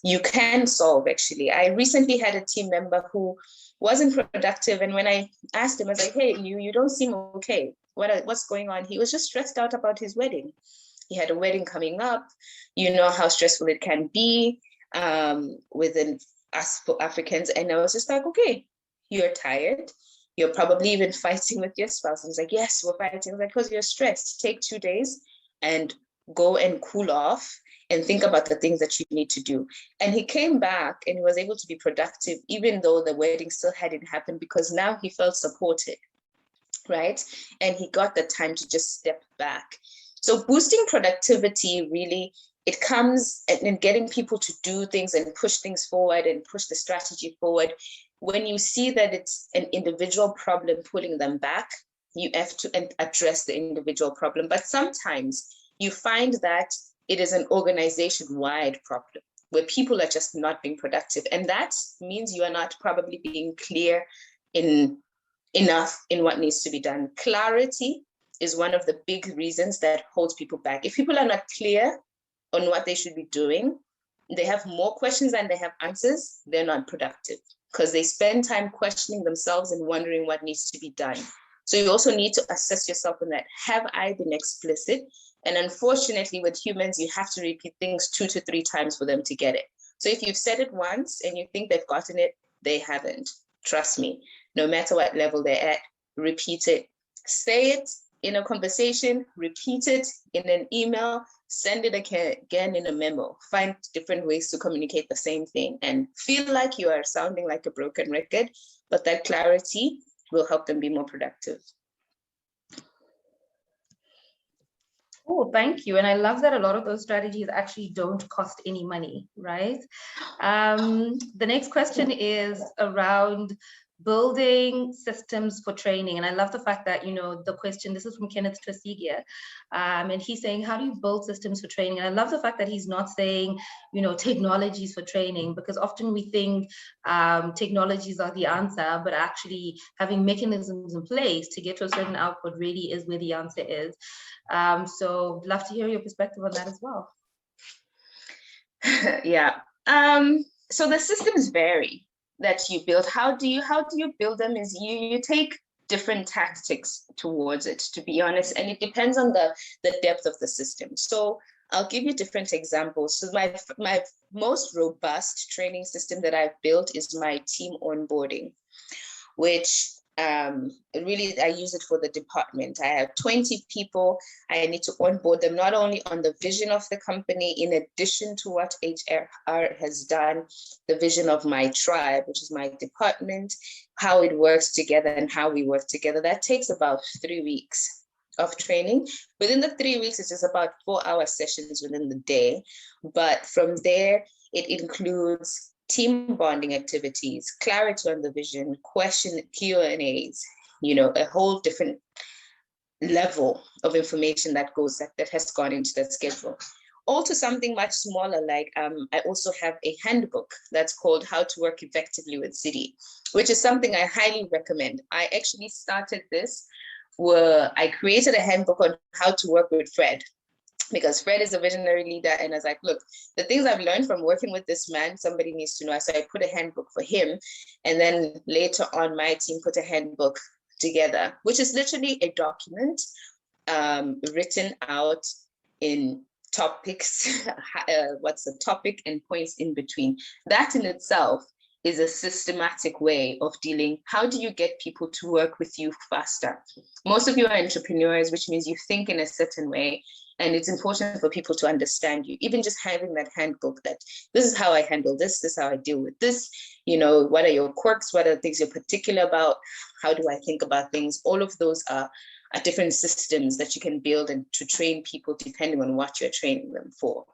you can solve, actually. I recently had a team member who wasn't productive. And when I asked him, I was like, hey, you don't seem okay. What's going on? He was just stressed out about his wedding. He had a wedding coming up. You know how stressful it can be within us for Africans. And I was just like, okay, you're tired. You're probably even fighting with your spouse. I was like, yes, we're fighting. I was like, because you're stressed. Take 2 days and go and cool off and think about the things that you need to do. And he came back and he was able to be productive, even though the wedding still hadn't happened, because now he felt supported. right? And he got the time to just step back. So boosting productivity, really, it comes in getting people to do things and push things forward and push the strategy forward. When you see that it's an individual problem pulling them back, you have to address the individual problem. But sometimes you find that it is an organization-wide problem where people are just not being productive. And that means you are not probably being clear enough in what needs to be done. Clarity is one of the big reasons that holds people back. If people are not clear on what they should be doing, they have more questions than they have answers, they're not productive because they spend time questioning themselves and wondering what needs to be done. So you also need to assess yourself on that. Have I been explicit? And unfortunately, with humans, you have to repeat things 2 to 3 times for them to get it. So if you've said it once and you think they've gotten it, they haven't. Trust me, no matter what level they're at, repeat it. Say it in a conversation, repeat it in an email, send it again in a memo. Find different ways to communicate the same thing and feel like you are sounding like a broken record, but that clarity will help them be more productive. Oh, thank you. And I love that a lot of those strategies actually don't cost any money, right? The next question is around building systems for training. And I love the fact that, you know, the question, this is from Kenneth Trasigia, and he's saying, how do you build systems for training? And I love the fact that he's not saying, you know, technologies for training, because often we think technologies are the answer, but actually having mechanisms in place to get to a certain output really is where the answer is. So love to hear your perspective on that as well. Yeah. So the systems vary that you build. How do you build them is you take different tactics towards it, to be honest, and it depends on the depth of the system. So I'll give you different examples. So my most robust training system that I've built is my team onboarding, which really, I use it for the department. I have 20 people. I need to onboard them not only on the vision of the company, in addition to what HR has done, the vision of my tribe, which is my department, how it works together and how we work together. That takes about 3 weeks of training. Within the 3 weeks, it's just about 4-hour sessions within the day. But from there, it includes team bonding activities, clarity on the vision, question Q&As, you know, a whole different level of information that has gone into that schedule. Also something much smaller, like I also have a handbook that's called How to Work Effectively with Sidee, which is something I highly recommend. I actually started this where I created a handbook on how to work with Fred, because Fred is a visionary leader. And I was like, look, the things I've learned from working with this man, somebody needs to know. So I put a handbook for him. And then later on, my team put a handbook together, which is literally a document written out in topics, what's the topic and points in between. That in itself is a systematic way of dealing. How do you get people to work with you faster? Most of you are entrepreneurs, which means you think in a certain way. And it's important for people to understand you. Even just having that handbook that this is how I handle this is how I deal with this. You know, what are your quirks? What are the things you're particular about? How do I think about things? All of those are different systems that you can build and to train people depending on what you're training them for.